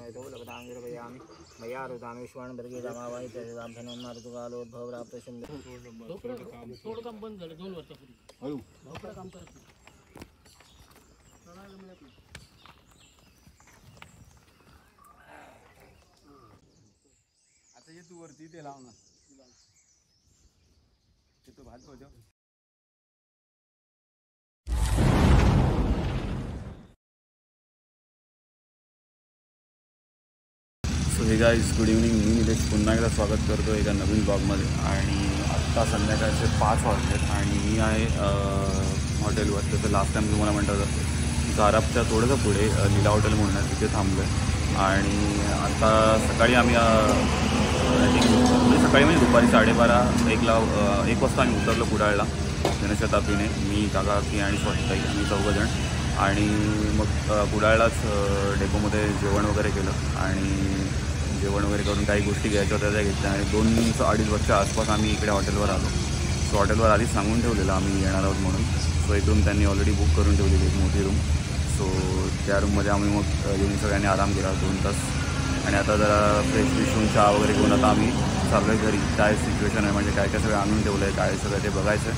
आता ये तू वरती ते लाव ना ते तो भात हो जाओ. सो हे गाईज गुड इव्हनिंग. मी निलेश पुन्हा एकदा स्वागत करतो एका नवीन ब्लॉगमध्ये. आणि आत्ता संध्याकाळचे 5 वाजलेत आणि मी आहे हॉटेलवर. तसं लास्ट टाईम तुम्हाला म्हटलं होतं झारापच्या थोडंसं पुढे लीला हॉटेल म्हणून आहे, तिथे थांबलो आहे. आणि आता सकाळी आम्ही सकाळी म्हणजे दुपारी 12:30 1 वाजता आम्ही उतरलो कुडाळला जनशताब्दीने. मी काकाकी आणि स्वातीताई आम्ही 4 जण. आणि मग कुडाळलाच डेपोमध्ये जेवण वगैरे केलं आणि जेवण वगैरे करून काही गोष्टी घ्यायच्या होत्या त्या घेतल्या. आणि 2-2.5 वर्षाच्या आसपास आम्ही इकडे हॉटेलवर आलो. सो हॉटेलवर आधीच सांगून ठेवलेलं आम्ही येणार आहोत म्हणून. सो एक रूम त्यांनी ऑलरेडी बुक करून ठेवलेली, एक मोठी रूम. सो त्या रूममध्ये आम्ही मग येऊन सगळ्यांनी आराम केला 2 तास. आणि आता जरा फ्रेश विशून चहा वगैरे घेऊन आता आम्ही चाललो आहे घरी. काय सिच्युएशन आहे म्हणजे काय काय सगळं आणून ठेवलं आहे, काय सगळं ते बघायचं.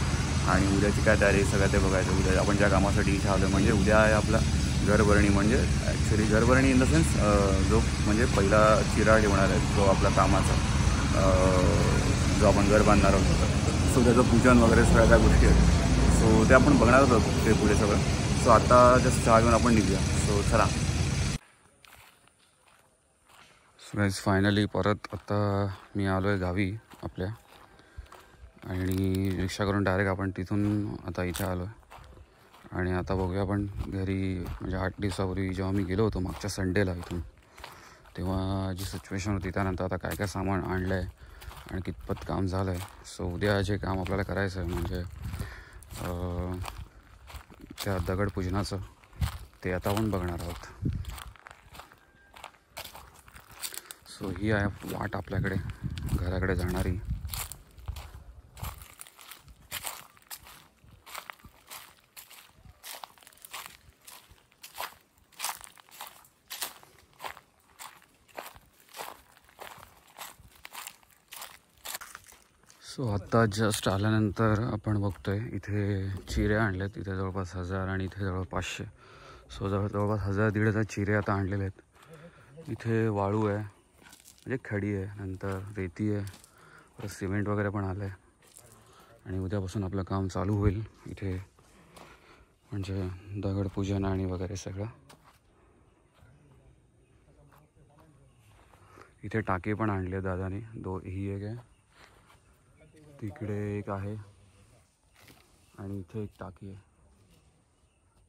आणि उद्याची काय तयारी सगळं ते बघायचं. उद्या आपण ज्या कामासाठी इथे आलो म्हणजे उद्या आहे आपला घरभरणी. म्हणजे ॲक्च्युली घरभरणी इन द सेन्स जो म्हणजे पहिला चिरा ठेवणार आहे जो आपला कामाचा, जो आपण घर बांधणार आहोत. सो त्याचं पूजन वगैरे सगळ्या त्या गोष्टी आहेत. सो ते आपण बघणार होतो ते पुढे सगळं. सो आता जस्ट चहा घेऊन आपण निघूया. सो चला. सो गाईज फायनली परत आता मी आलो आहे गावी आपल्या. आणि रिक्षा करून डायरेक्ट आपण तिथून आता इथे आलो आहे. आणि आता बघूया आपण घरी. म्हणजे 8 दिवसापूर्वी जेव्हा मी गेलो होतो मागच्या संडेला इथून, तेव्हा जी सिच्युएशन होती त्यानंतर आता काय काय सामान आणलं आहे आणि कितपत काम झालं आहे. सो उद्या जे काम आपल्याला करायचं आहे म्हणजे त्या दगडपूजनाचं, ते आता आपण बघणार आहोत. सो ही आहे वाट आपल्याकडे घराकडे जाणारी. सो आत्ता जस्ट आल्यानंतर आपण बघतो आहे इथे चिरे आणलेत. इथे जवळपास 1000 आणि इथे जवळ 500. सो जवळपास 1000-1500 चिरे आता आणलेले आहेत. इथे वाळू आहे म्हणजे खडी आहे, नंतर रेती आहे, परत सिमेंट वगैरे पण आलं आहे. आणि उद्यापासून आपलं काम चालू होईल इथे, म्हणजे दगडपूजन आणि वगैरे सगळं. इथे टाके पण आणले दादाने. ही एक आहे, तिकडे एक आहे आणि इथे एक टाकी आहे.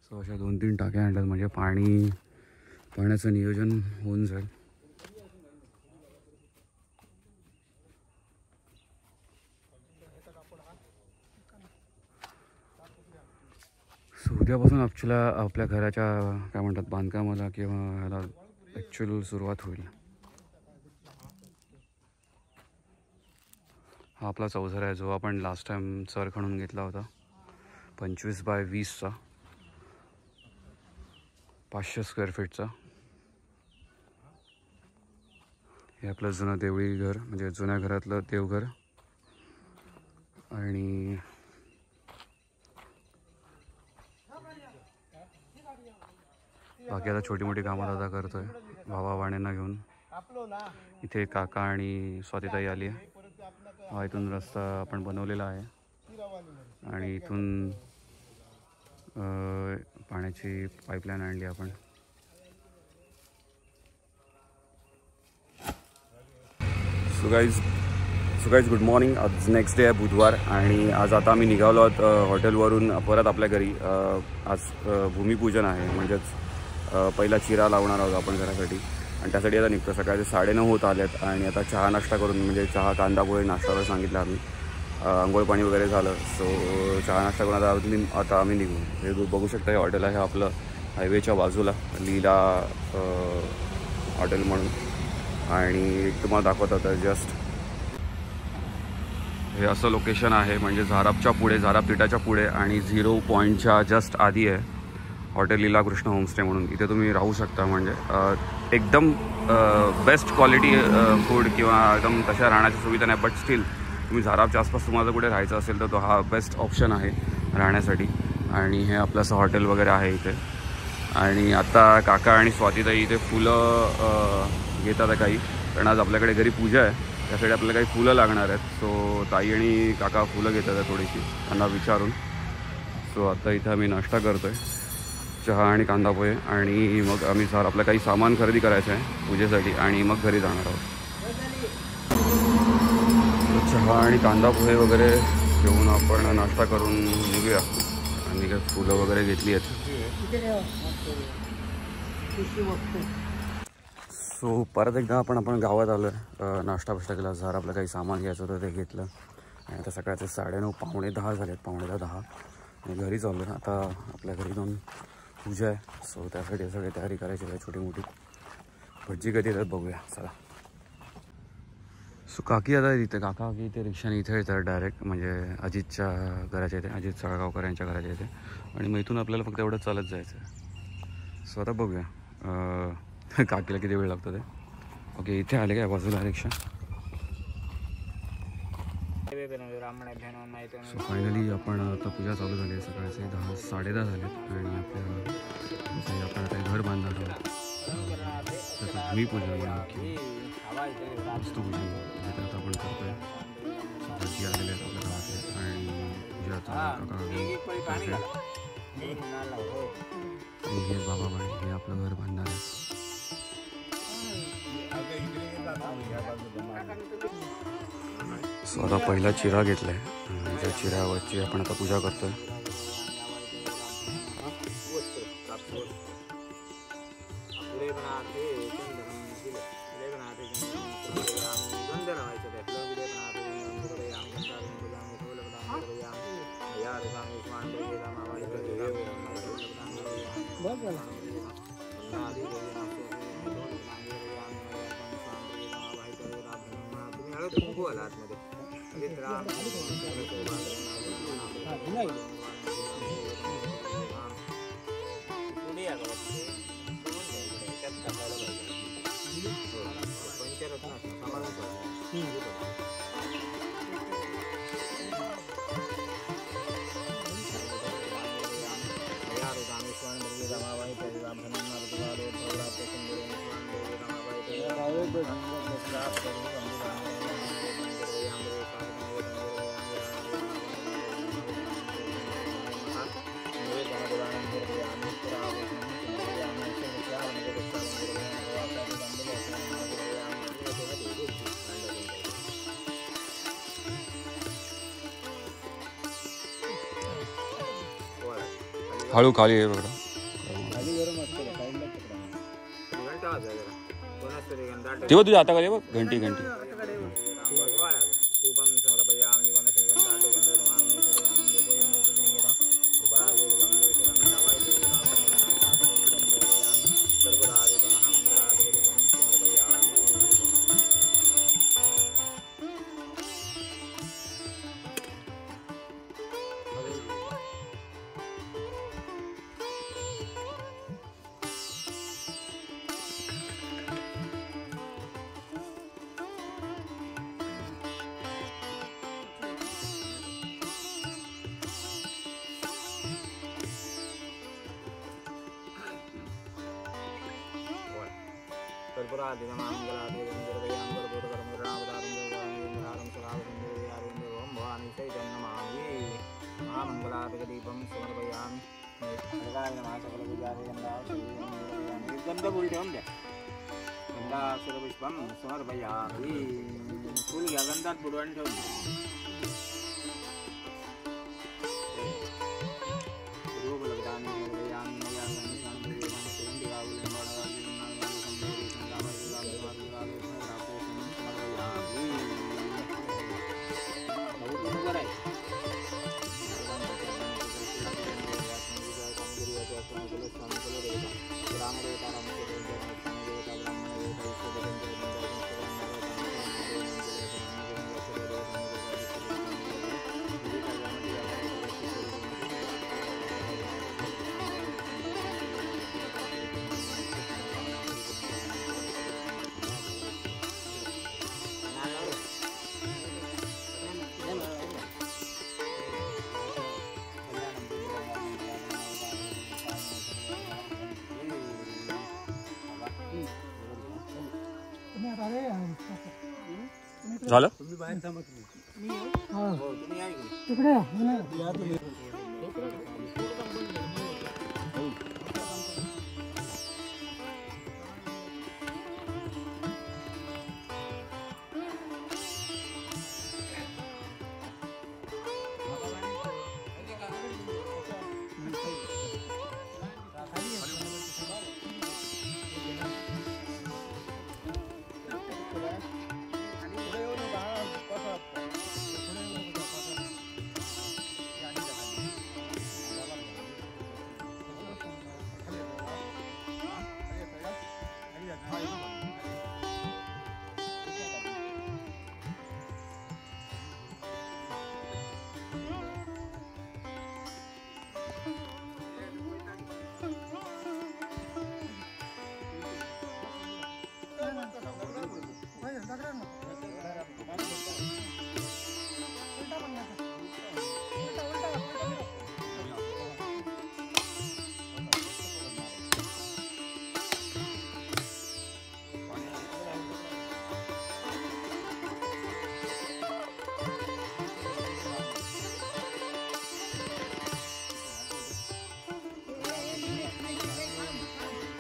सो अशा 2-3 टाक्या आणल्यात म्हणजे पाण्याचं नियोजन होऊन जाईल. सो उद्यापासून आपल्या घराच्या काय म्हणतात बांधकामाला किंवा ह्याला ॲक्च्युअल सुरुवात होईल. हा आपला चौझर आहे जो आपण लास्ट टाईम चर खणून घेतला होता 25 बाय 20चा, 500 स्क्वेअर फीटचा. हे आपलं जुनं देवळी घर म्हणजे जुन्या घरातलं देवघर. आणि बाकी आता छोटी मोठी कामं दादा करतोय भावावाण्यांना घेऊन. इथे काका आणि स्वातीताई आली आहे. हा इथून रस्ता आपण बनवलेला आहे आणि इथून पाण्याची पाईपलाईन आणली आपण. So guys good morning. आज नेक्स्ट डे आहे बुधवार आणि आज आता आम्ही निघालो आहोत हॉटेलवरून परत आपल्या घरी. आज भूमिपूजन आहे म्हणजेच पहिला चिरा लावणार आहोत आपण घरासाठी. आणि त्यासाठी आता निघतो. सकाळचे 9:30 होत आलेत आणि आता चहा नाश्ता करून म्हणजे चहा कांदा पोहे नाश्ताला सांगितलं आम्ही. आंघोळ पाणी वगैरे झालं. सो चहा नाश्ता करून आता आम्ही निघू. हे बघू शकता हे हॉटेल आहे आपलं हायवेच्या बाजूला लीला हॉटेल म्हणून. आणि तुम्हाला दाखवत होतं जस्ट हे असं लोकेशन आहे म्हणजे झारापच्या पुढे, झाराप तिटाच्या पुढे आणि 0 पॉईंटच्या जस्ट आधी आहे हॉटेल लीला कृष्ण होमस्टे म्हणून. इथे तुम्ही राहू शकता. म्हणजे एकदम बेस्ट क्वालिटी फूड किंवा एकदम तशा राहण्याची सुविधा नाही, बट स्टील तुम्ही झारापच्या आसपास तुम्हाला कुठे राहायचं असेल तर तो हा बेस्ट ऑप्शन आहे राहण्यासाठी. आणि हे आपलं असं हॉटेल वगैरे आहे इथे. आणि आता काका आणि स्वातीताई इथे फुलं घेतात आहे काही, कारण आज आपल्याकडे घरी पूजा आहे, त्यासाठी आपल्याला काही फुलं लागणार आहेत. सो ताई आणि काका फुलं घेतात आहे थोडीशी त्यांना विचारून. सो आता इथं आम्ही नाश्ता करतो आहे, चहा आणि कांदा पोहे. आणि मग आम्ही आपलं काही सामान खरेदी करायचं आहे पूजेसाठी आणि मग घरी जाणार आहोत. चहा आणि कांदा पोहे वगैरे घेऊन आपण नाश्ता करून निघूया. आणि काय फुलं वगैरे घेतली आहेत. सो परत एकदा आपण गावात आलो आहे. नाश्ता केला, जर आपलं काही सामान घ्यायचं होतं ते घेतलं. आणि आता सकाळचे 9:30 पावणे 10 झालेत, पावणे 10. आणि घरी चाललो आहे. आता आपल्या घरी जाऊन पूजा आहे, सो त्यासाठी सगळी तयारी करायची आहे. छोटी मोठी भज्जी कधी येतात बघूया चला. सो काकी आता इथे काका इथे रिक्षाने इथे येतात डायरेक्ट, म्हणजे अजितच्या घराच्या इथे, अजित साळगावकर यांच्या घराच्या इथे. आणि मग इथून आपल्याला फक्त एवढं चालत जायचं आहे. सो आता बघूया काकीला किती वेळ लागतो ते. ओके, इथे आले काय बाजूला रिक्षा. सो फायनली आपण आता पूजा चालू झाली आहे. सकाळचे 10 साडे 10 झालेत. आणि आपण आता घर बांधणार आहोत. त्याचं भूमिपूजन की वस्तुपूजन जे आता आपण करतोय. भजी आलेले आहेत आपल्या गावातले आणि पूजाचा हे बाबाबाई हे आपलं घर बांधणार आहे. सो आता पहिला चिरा घेतला आहे. त्या चिऱ्यावरची आपण आता पूजा करतोय. हळू खाली आहे बघा. तेव्हा तुझ्या हाताखाली बघ घंटी घंटी. झालं.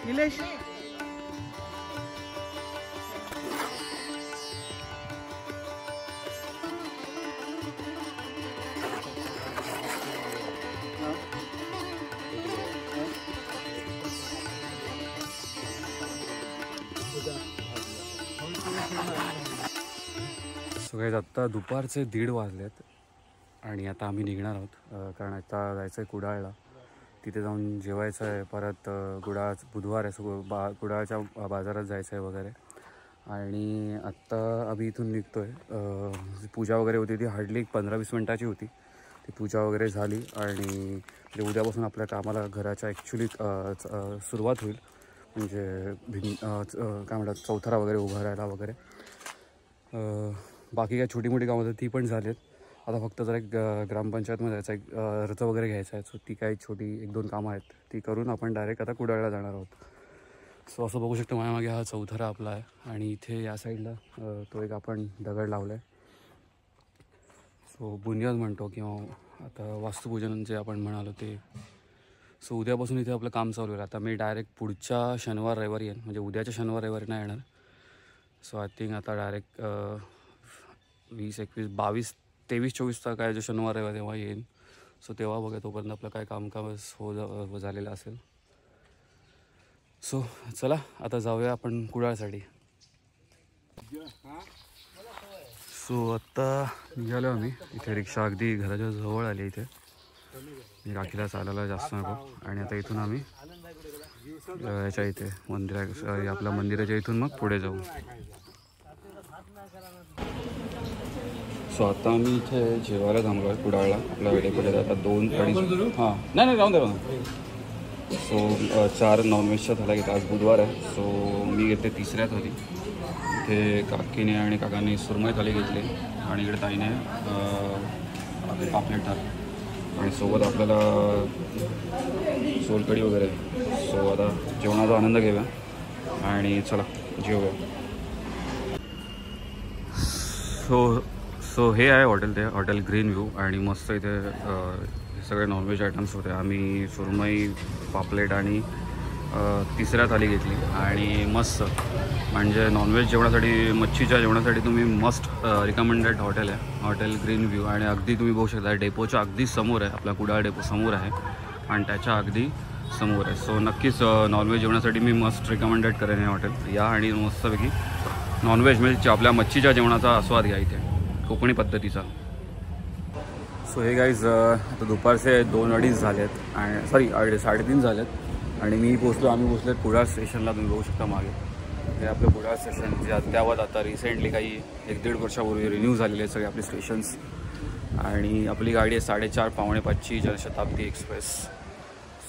निलेश सगळे आत्ता दुपारचे 1:30 वाजलेत आणि आता आम्ही निघणार आहोत कारण आता जायचं आहे कुडाळला. तिथे जाऊन जेवायचं आहे. परत बुधवार आहे कुडाळच्या बाजारात जायचं आहे वगैरे. आणि आत्ता आम्ही इथून निघतो आहे. पूजा वगैरे होती ती हार्डली 15-20 मिनटाची होती. ती पूजा वगैरे झाली आणि उद्यापासून आपल्या कामाला घराच्या ॲक्च्युली सुरुवात होईल. म्हणजे काय म्हणतात चौथरा वगैरे उभारायला वगैरे. बाकी काय छोटी मोठी कामं होती ती पण झालीत. आता फक्त जरा एक ग्रामपंचायतमध्ये जायचं एक अर्ज वगैरे घ्यायचा आहे. सो ती काही छोटी 1-2 कामं आहेत ती करून आपण डायरेक्ट आता कुडाळला जाणार आहोत. सो असं बघू शकतो माझ्यामागे हा चौथरा आपला आहे आणि इथे या साईडला तो एक आपण दगड लावला आहे. सो बुनियाद म्हणतो किंवा आता वास्तुपूजन जे आपण म्हणालो ते. सो उद्यापासून इथे आपलं काम चालू आहे. आता मी डायरेक्ट पुढच्या शनिवार रविवारी येईन. म्हणजे उद्याच्या शनिवार रविवारी नाही येणार. सो आय थिंक आता डायरेक्ट 20, 21, 22, 23, 24 काय जो शनिवार रविवार तेव्हा येईन. सो तेव्हा बघा तोपर्यंत आपलं काय कामकाज झालेलं असेल. सो चला आता जाऊया आपण कुडाळसाठी. सो आत्ता निघालो आम्ही. इथे रिक्षा अगदी घराच्या जवळ आली. इथे राखीला चालायला जास्त नको. आणि आता इथून आम्ही याच्या इथे आपल्या मंदिराच्या इथून मग पुढे जाऊ. सो आता आम्ही इथे जेवायला थांबलो आहे कुडाळला. आपल्या वेळेकडे आता 2-2:30 हां नाही राहून द्या. सो 4 नॉनव्हेजच्या थाल्या घेतात. आज बुधवार आहे. सो मी घेते 3ऱ्या थाली. इथे काकीने आणि काकांनी सुरमई थाली घेतली आणि इकडे ताईने पापलेट थाली आणि सोबत आपल्याला सोलकढी वगैरे. सो आता जेवणाचा आनंद घेऊया आणि चला जेवूया. सो हे आहे हॉटेल. ते हॉटेल ग्रीन व्ह्यू आणि मस्त इथे सगळे नॉनव्हेज आयटम्स होते. आम्ही सुरमई पापलेट आणि 3ऱ्या थाली घेतली आणि मस्त म्हणजे नॉनव्हेज जेवणासाठी मच्छीच्या जेवणासाठी तुम्ही मस्ट रिकमेंडेड हॉटेल आहे हॉटेल ग्रीन व्ह्यू. आणि अगदी तुम्ही बघू शकता डेपोच्या अगदी समोर आहे. आपला कुडाळ डेपो समोर आहे आणि त्याच्या अगदी समोर आहे. सो नक्कीच नॉनव्हेज जेवणासाठी मी मस्ट रिकमेंडेड करेन हे हॉटेल. या आणि मस्तपैकी नॉनव्हेज म्हणजे आपल्या मच्छीच्या जेवणाचा आस्वाद घ्या इथे कोकणी पद्धतीचा. सो हे गाईज आता दुपारचे 2-2:30 झालेत आणि सॉरी 3:30 झालेत आणि आम्ही पोचलो कुडाळ स्टेशनला. तुम्ही बघू शकता मागे हे आपलं कुडाळ स्टेशन जे अद्यावत आता रिसेंटली काही 1-1.5 वर्षापूर्वी रिन्यू झालेले आहेत सगळे आपले स्टेशन्स. आणि आपली गाडी आहे 4:30 पावणे 5ची जनशताब्दी एक्सप्रेस.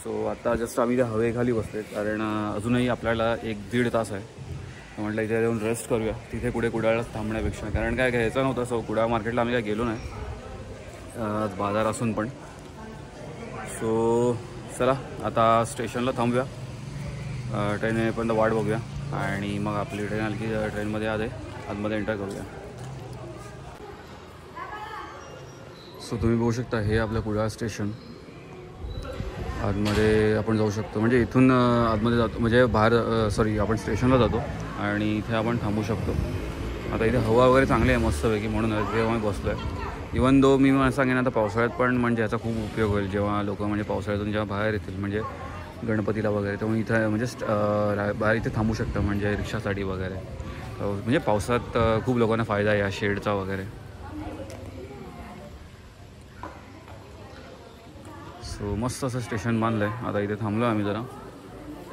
सो आता जस्ट आम्ही त्या हवेखाली बसलो कारण अजूनही आपल्याला 1-1.5 तास आहे. म्हटलं इथे येऊन रेस्ट करूया तिथे कुठे कुडाळलाच थांबण्यापेक्षा. कारण काय घ्यायचं नव्हतं. सो कुडाळ मार्केटला आम्ही काय गेलो नाही आज बाजार असून पण. सो चला आता स्टेशनला थांबूया. ट्रेन येईपर्यंत वाट बघूया आणि मग आपली ट्रेन आली की ट्रेनमध्ये आतमध्ये एंटर करूया. सो तुम्ही बघू शकता हे आपलं कुडाळ स्टेशन. आतमध्ये आपण जाऊ शकतो, म्हणजे इथून आतमध्ये जातो, म्हणजे बाहेर आपण स्टेशनला जातो आणि इथे आपण थांबू शकतो. आता इथे हवा वगैरे चांगली आहे मस्तपैकी, म्हणून तेव्हा मी बसलो आहे. इवन दो मी मला सांगेन आता पावसाळ्यात पण म्हणजे याचा खूप उपयोग होईल, जेव्हा लोक म्हणजे पावसाळ्यातून जेव्हा बाहेर येतील म्हणजे गणपतीला वगैरे, तेव्हा इथं म्हणजे बाहेर इथे थांबू शकतं म्हणजे रिक्षासाठी वगैरे. म्हणजे पावसात खूप लोकांना फायदा आहे या शेडचा वगैरे. सो मस्त असं स्टेशन बांधलं आहे. आता इथे थांबलो आम्ही जरा,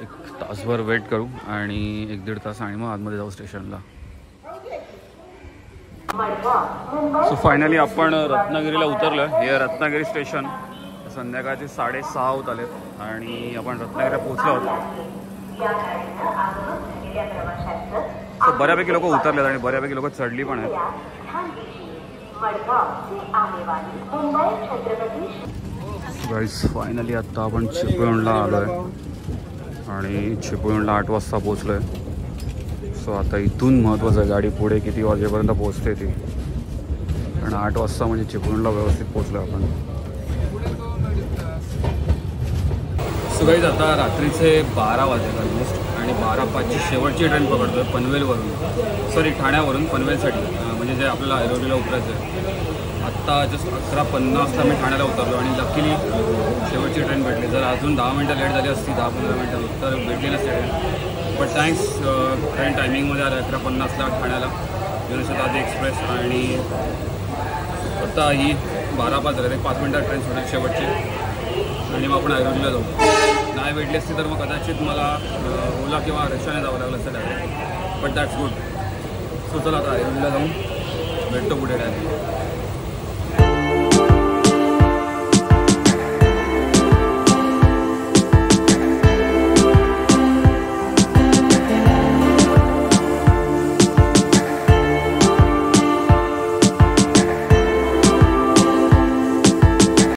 एक तासभर वेट करू आणि 1-1.5 तास आणि मग आतमध्ये जाऊ स्टेशनला. सो फायनली आपण रत्नागिरीला उतरलो आहे. हे रत्नागिरी स्टेशन. संध्याकाळचे 6:30 होत आलेत आणि आपण रत्नागिरीला पोहोचलो आहोत. सो बऱ्यापैकी लोक उतरलेत आणि बऱ्यापैकी लोक चढली पण आहेत. गाईस फायनली आत्ता आपण चिपळूणला आलो आहे आणि चिपळूणला 8 वाजता पोहोचलो आहे. सो आता इथून महत्त्वाचं आहे गाडी पुढे किती वाजेपर्यंत पोहोचते ती, कारण 8 वाजता म्हणजे चिपळूणला व्यवस्थित पोहोचलो आपण. सो गाईज आता रात्रीचे 12 वाजले ऑलमोस्ट आणि 12:05ची शेवटची ट्रेन पकडतो आहे पनवेलवरून, ठाण्यावरून पनवेलसाठी, म्हणजे जे आपल्याला ऐरोलीला उतरायचं आहे. आत्ता जस्ट 11:50ला मी ठाण्याला उतरलो आणि लकीली शेवटची ट्रेन भेटली. जर अजून 10 मिनटं लेट झाली असती, 10-15 मिनटं, तर भेटली नसते ट्रेन. बट थँक्स, ट्रेन टायमिंगमध्ये आलं 11:50ला ठाण्याला, जनशताब्दी एक्सप्रेस. आणि आता ही 12:05 झाले, 5 मिनटात ट्रेन सुटेल शेवटची आणि मग आपण ऐरोलीला जाऊ. नाही भेटली असती तर मग कदाचित मला ओला किंवा रिक्षाने जावं लागलं असतं direct, but that's good. So चला आता ऐरोलीला जाऊन भेटतो पुढे डायरेक्ट.